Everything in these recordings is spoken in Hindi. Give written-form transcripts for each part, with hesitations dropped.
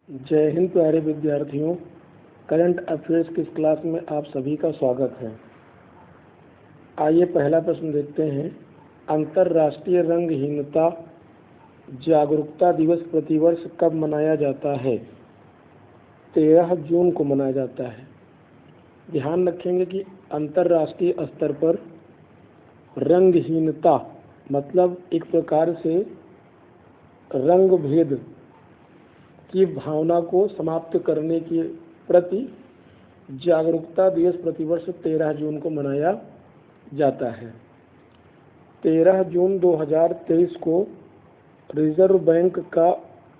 जय हिंद प्यारे विद्यार्थियों। करंट अफेयर्स की इस क्लास में आप सभी का स्वागत है। आइए पहला प्रश्न देखते हैं। अंतर्राष्ट्रीय रंगहीनता जागरूकता दिवस प्रतिवर्ष कब मनाया जाता है? 13 जून को मनाया जाता है। ध्यान रखेंगे कि अंतर्राष्ट्रीय स्तर पर रंगहीनता मतलब एक प्रकार से रंग भेद की भावना को समाप्त करने के प्रति जागरूकता दिवस प्रतिवर्ष 13 जून को मनाया जाता है। 13 जून 2023 को रिजर्व बैंक का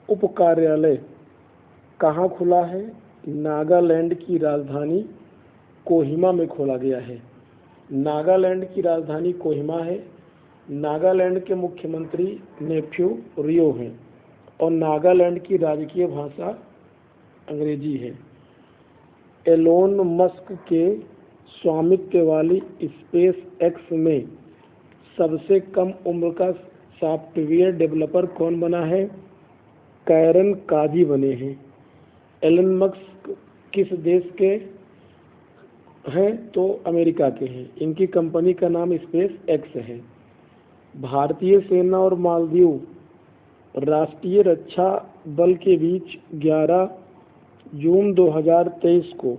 उप कार्यालय कहाँ खुला है? नागालैंड की राजधानी कोहिमा में खोला गया है। नागालैंड की राजधानी कोहिमा है। नागालैंड के मुख्यमंत्री नेफ्यू रियो हैं और नागालैंड की राजकीय भाषा अंग्रेजी है। एलोन मस्क के स्वामित्व वाली स्पेस एक्स में सबसे कम उम्र का सॉफ्टवेयर डेवलपर कौन बना है? कैरन काजी बने हैं। एलोन मस्क किस देश के हैं? तो अमेरिका के हैं। इनकी कंपनी का नाम स्पेस एक्स है। भारतीय सेना और मालदीव राष्ट्रीय रक्षा बल के बीच 11 जून 2023 को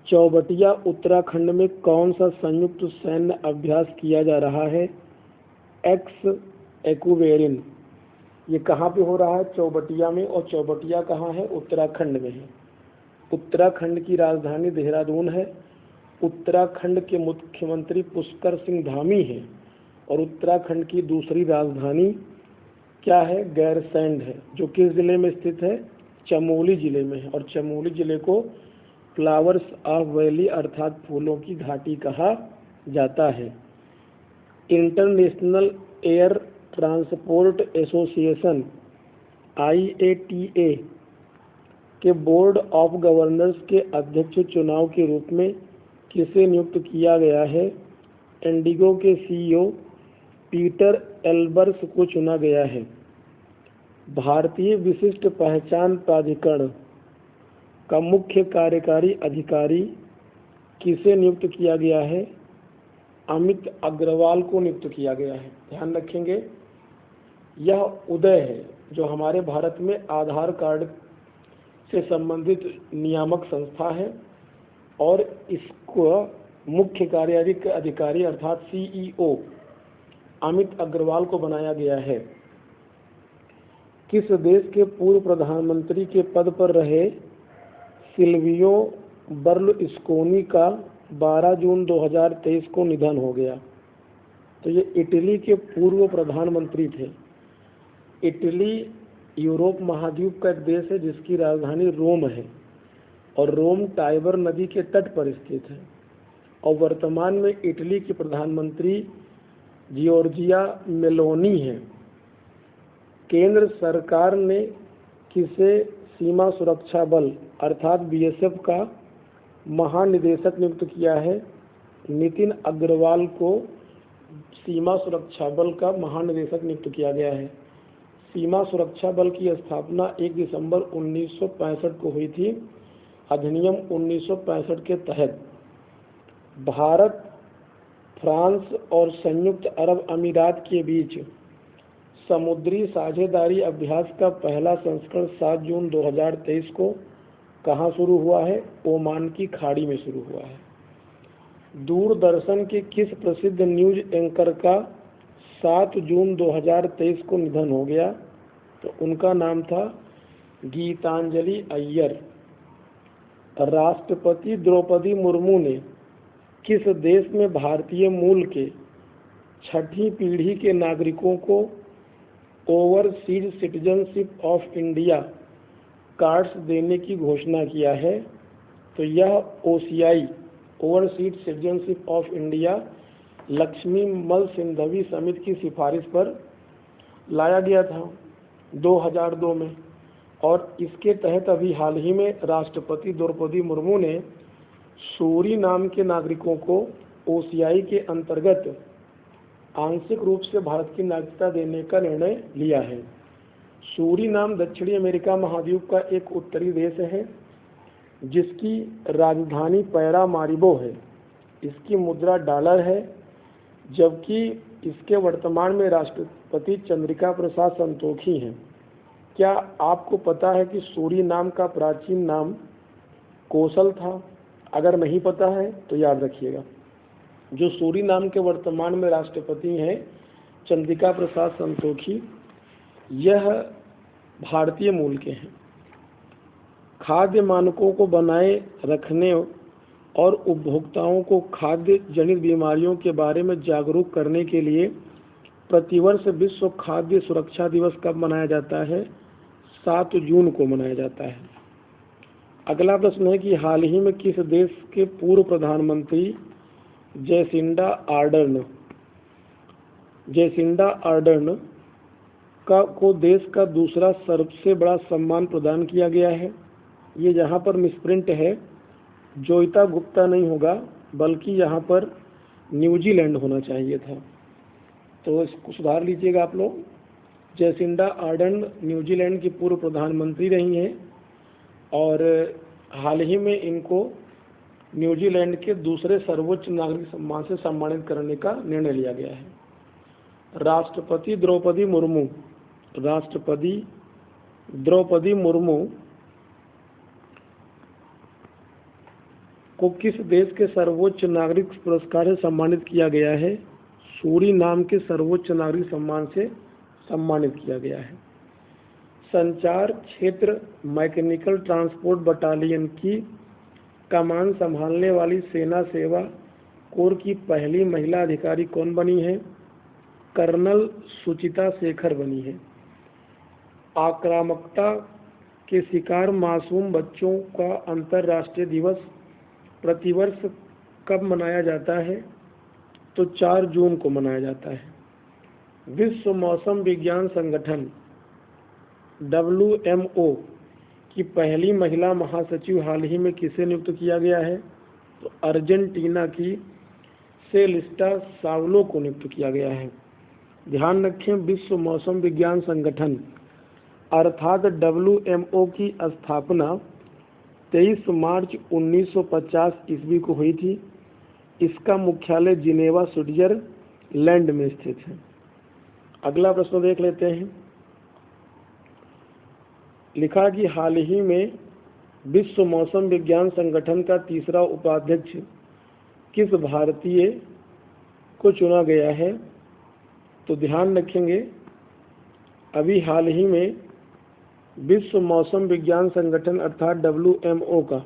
चौबटिया उत्तराखंड में कौन सा संयुक्त सैन्य अभ्यास किया जा रहा है? एक्स एक्वेरिन। ये कहाँ पे हो रहा है? चौबटिया में। और चौबटिया कहाँ है? उत्तराखंड में है। उत्तराखंड की राजधानी देहरादून है। उत्तराखंड के मुख्यमंत्री पुष्कर सिंह धामी हैं और उत्तराखंड की दूसरी राजधानी क्या है? गैरसैंण है, जो किस जिले में स्थित है? चमोली जिले में है। और चमोली जिले को फ्लावर्स ऑफ वैली अर्थात फूलों की घाटी कहा जाता है। International air transport association IATA के बोर्ड ऑफ गवर्नर्स के अध्यक्ष चुनाव के रूप में किसे नियुक्त किया गया है? इंडिगो के CEO पीटर एल्बर्स को चुना गया है। भारतीय विशिष्ट पहचान प्राधिकरण का मुख्य कार्यकारी अधिकारी किसे नियुक्त किया गया है? अमित अग्रवाल को नियुक्त किया गया है। ध्यान रखेंगे, यह उदय है जो हमारे भारत में आधार कार्ड से संबंधित नियामक संस्था है और इसको मुख्य कार्यकारी अधिकारी अर्थात CEO अमित अग्रवाल को बनाया गया है। किस देश के पूर्व प्रधानमंत्री के पद पर रहे सिल्वियो बर्लुस्कोनी का 12 जून 2023 को निधन हो गया? तो ये इटली के पूर्व प्रधानमंत्री थे। इटली यूरोप महाद्वीप का एक देश है जिसकी राजधानी रोम है और रोम टाइबर नदी के तट पर स्थित है। और वर्तमान में इटली के प्रधानमंत्री जियोर्जिया मेलोनी हैं। केंद्र सरकार ने किसे सीमा सुरक्षा बल अर्थात BSF का महानिदेशक नियुक्त किया है? नितिन अग्रवाल को सीमा सुरक्षा बल का महानिदेशक नियुक्त किया गया है। सीमा सुरक्षा बल की स्थापना 1 दिसंबर 1965 को हुई थी। अधिनियम 1965 के तहत भारत, फ्रांस और संयुक्त अरब अमीरात के बीच समुद्री साझेदारी अभ्यास का पहला संस्करण 7 जून 2023 को कहाँ शुरू हुआ है? ओमान की खाड़ी में शुरू हुआ है। दूरदर्शन के किस प्रसिद्ध न्यूज एंकर का 7 जून 2023 को निधन हो गया? तो उनका नाम था गीतांजलि अय्यर। राष्ट्रपति द्रौपदी मुर्मू ने किस देश में भारतीय मूल के 6ठी पीढ़ी के नागरिकों को overseas citizenship of India cards देने की घोषणा किया है? तो यह OCI overseas citizenship of India Lakshmi मल सिंघवी समिति की सिफारिश पर लाया गया था 2002 में। और इसके तहत अभी हाल ही में राष्ट्रपति द्रौपदी मुर्मू ने सूरी नाम के नागरिकों को OCI के अंतर्गत आंशिक रूप से भारत की नागरिकता देने का निर्णय लिया है। सूरीनाम दक्षिणी अमेरिका महाद्वीप का एक उत्तरी देश है जिसकी राजधानी पैरामारिबो है। इसकी मुद्रा डॉलर है, जबकि इसके वर्तमान में राष्ट्रपति चंद्रिका प्रसाद संतोखी हैं। क्या आपको पता है कि सूरीनाम का प्राचीन नाम कौशल था? अगर नहीं पता है तो याद रखिएगा। जो सूरीनाम के वर्तमान में राष्ट्रपति हैं चंद्रिका प्रसाद संतोखी, यह भारतीय मूल के हैं। खाद्य मानकों को बनाए रखने और उपभोक्ताओं को खाद्य जनित बीमारियों के बारे में जागरूक करने के लिए प्रतिवर्ष विश्व खाद्य सुरक्षा दिवस कब मनाया जाता है? 7 जून को मनाया जाता है। अगला प्रश्न है कि हाल ही में किस देश के पूर्व प्रधानमंत्री जैसिंडा आर्डर्न को देश का दूसरा सबसे बड़ा सम्मान प्रदान किया गया है? ये यहाँ पर मिसप्रिंट है, जोइता गुप्ता नहीं होगा, बल्कि यहाँ पर न्यूजीलैंड होना चाहिए था, तो इसको सुधार लीजिएगा आप लोग। जैसिंडा आर्डर्न न्यूजीलैंड की पूर्व प्रधानमंत्री रही हैं और हाल ही में इनको न्यूजीलैंड के दूसरे सर्वोच्च नागरिक सम्मान से सम्मानित करने का निर्णय लिया गया है। राष्ट्रपति द्रौपदी मुर्मू को किस देश के सर्वोच्च नागरिक पुरस्कार से सम्मानित किया गया है? सूरीनाम के सर्वोच्च नागरिक सम्मान से सम्मानित किया गया है। संचार क्षेत्र मैकेनिकल ट्रांसपोर्ट बटालियन की कमान संभालने वाली सेना सेवा कोर की पहली महिला अधिकारी कौन बनी है? कर्नल सुचिता शेखर बनी है। आक्रामकता के शिकार मासूम बच्चों का अंतर्राष्ट्रीय दिवस प्रतिवर्ष कब मनाया जाता है? तो 4 जून को मनाया जाता है। विश्व मौसम विज्ञान संगठन WMO की पहली महिला महासचिव हाल ही में किसे नियुक्त किया गया है? तो अर्जेंटीना की सेलिस्टा सावलो को नियुक्त किया गया है। ध्यान रखें, विश्व मौसम विज्ञान संगठन अर्थात WMO की स्थापना 23 मार्च 1950 ईस्वी को हुई थी। इसका मुख्यालय जिनेवा स्विट्जरलैंड में स्थित है। अगला प्रश्न देख लेते हैं। लिखा कि हाल ही में विश्व मौसम विज्ञान संगठन का तीसरा उपाध्यक्ष किस भारतीय को चुना गया है? तो ध्यान रखेंगे, अभी हाल ही में विश्व मौसम विज्ञान संगठन अर्थात WMO का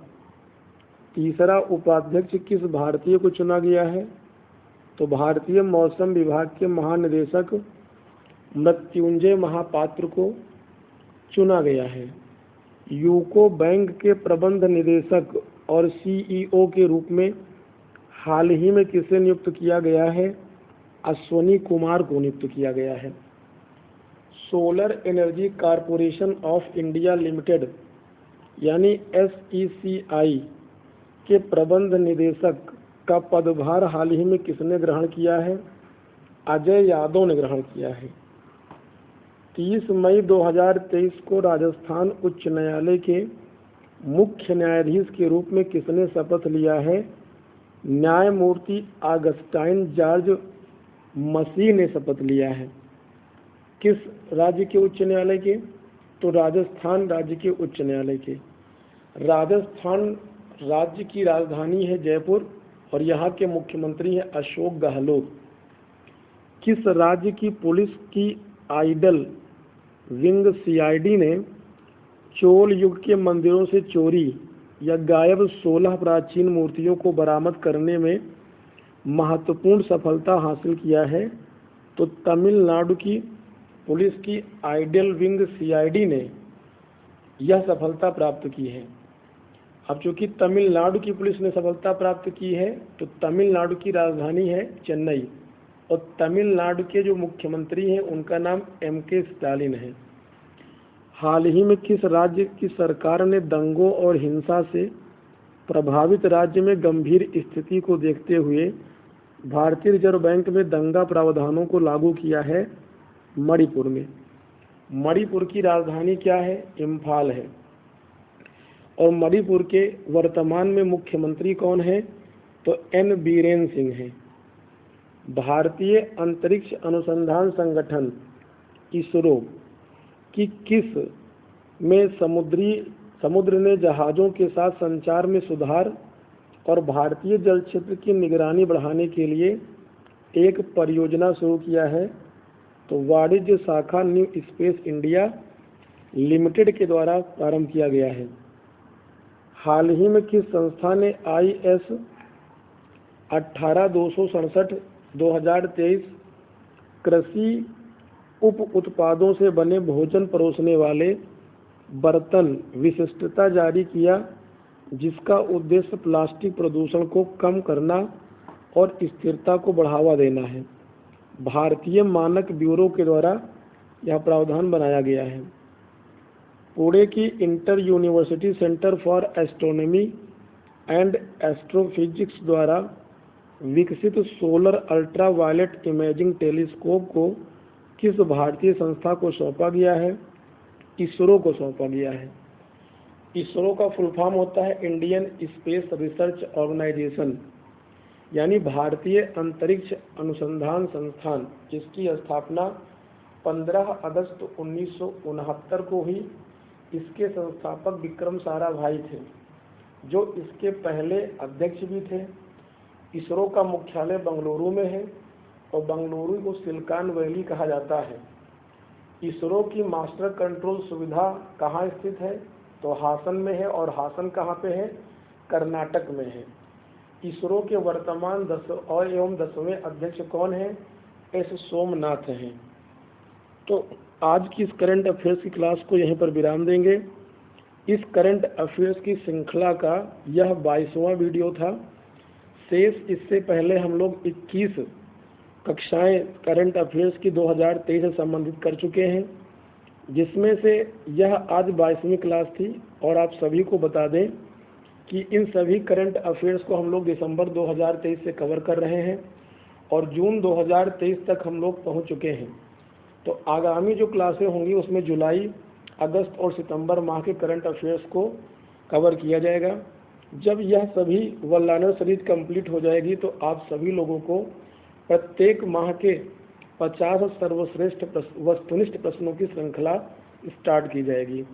तीसरा उपाध्यक्ष किस भारतीय को चुना गया है? तो भारतीय मौसम विभाग के महानिदेशक मृत्युंजय महापात्र को चुना गया है। यूको बैंक के प्रबंध निदेशक और CEO के रूप में हाल ही में किसे नियुक्त किया गया है? अश्वनी कुमार को नियुक्त किया गया है। Solar energy corporation of India limited यानी SECI के प्रबंध निदेशक का पदभार हाल ही में किसने ग्रहण किया है? अजय यादव ने ग्रहण किया है। 30 मई 2023 को राजस्थान उच्च न्यायालय के मुख्य न्यायाधीश के रूप में किसने शपथ लिया है? न्यायमूर्ति ऑगस्टाइन जॉर्ज मसीह ने शपथ लिया है। किस राज्य के उच्च न्यायालय के? तो राजस्थान राज्य के उच्च न्यायालय के। राजस्थान राज्य की राजधानी है जयपुर और यहाँ के मुख्यमंत्री हैं अशोक गहलोत। किस राज्य की पुलिस की आइडल विंग CID ने चोल युग के मंदिरों से चोरी या गायब 16 प्राचीन मूर्तियों को बरामद करने में महत्वपूर्ण सफलता हासिल किया है? तो तमिलनाडु की पुलिस की आइडल विंग CID ने यह सफलता प्राप्त की है। अब चूंकि तमिलनाडु की पुलिस ने सफलता प्राप्त की है तो तमिलनाडु की राजधानी है चेन्नई और तमिलनाडु के जो मुख्यमंत्री हैं उनका नाम MK स्टालिन है। हाल ही में किस राज्य की सरकार ने दंगों और हिंसा से प्रभावित राज्य में गंभीर स्थिति को देखते हुए भारतीय रिजर्व बैंक में दंगा प्रावधानों को लागू किया है? मणिपुर में। मणिपुर की राजधानी क्या है? इम्फाल है। और मणिपुर के वर्तमान में मुख्यमंत्री कौन है? तो एन बीरेन सिंह हैं। भारतीय अंतरिक्ष अनुसंधान संगठन इसरो की किस में समुद्र ने जहाज़ों के साथ संचार में सुधार और भारतीय जल क्षेत्र की निगरानी बढ़ाने के लिए एक परियोजना शुरू किया है? तो वाणिज्य शाखा न्यू स्पेस इंडिया लिमिटेड के द्वारा प्रारंभ किया गया है। हाल ही में किस संस्था ने IS 18267/2023 कृषि उप उत्पादों से बने भोजन परोसने वाले बर्तन विशिष्टता जारी किया, जिसका उद्देश्य प्लास्टिक प्रदूषण को कम करना और स्थिरता को बढ़ावा देना है? भारतीय मानक ब्यूरो के द्वारा यह प्रावधान बनाया गया है। पुणे की inter university centre for astronomy and astrophysics द्वारा विकसित solar ultra violet imaging telescope को किस भारतीय संस्था को सौंपा गया है? इसरो को सौंपा गया है। इसरो का फुल फॉर्म होता है इंडियन स्पेस रिसर्च ऑर्गेनाइजेशन, यानी भारतीय अंतरिक्ष अनुसंधान संस्थान, जिसकी स्थापना 15 अगस्त 1969 को हुई। इसके संस्थापक विक्रम साराभाई थे, जो इसके पहले अध्यक्ष भी थे। इसरो का मुख्यालय बंगलुरु में है और बंगलुरु को सिलिकॉन वैली कहा जाता है। इसरो की मास्टर कंट्रोल सुविधा कहाँ स्थित है? तो हासन में है। और हासन कहाँ पे है? कर्नाटक में है। इसरो के वर्तमान 10वें अध्यक्ष कौन हैं? एस सोमनाथ हैं। तो आज की इस करंट अफेयर्स की क्लास को यहीं पर विराम देंगे। इस करंट अफेयर्स की श्रृंखला का यह 22वां वीडियो था। शेष इससे पहले हम लोग 21 कक्षाएं करंट अफेयर्स की 2023 से संबंधित कर चुके हैं, जिसमें से यह आज 22वीं क्लास थी। और आप सभी को बता दें कि इन सभी करंट अफेयर्स को हम लोग दिसंबर 2023 से कवर कर रहे हैं और जून 2023 तक हम लोग पहुंच चुके हैं। तो आगामी जो क्लासें होंगी उसमें जुलाई, अगस्त और सितंबर माह के करंट अफेयर्स को कवर किया जाएगा। जब यह सभी वन लाइनर सीरीज कंप्लीट हो जाएगी तो आप सभी लोगों को प्रत्येक माह के 50 सर्वश्रेष्ठ वस्तुनिष्ठ प्रश्नों की श्रृंखला स्टार्ट की जाएगी।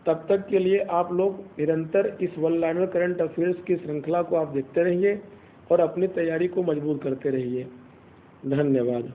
तब तक के लिए आप लोग निरंतर इस वन लाइनर करंट अफेयर्स की श्रृंखला को आप देखते रहिए और अपनी तैयारी को मजबूत करते रहिए। धन्यवाद।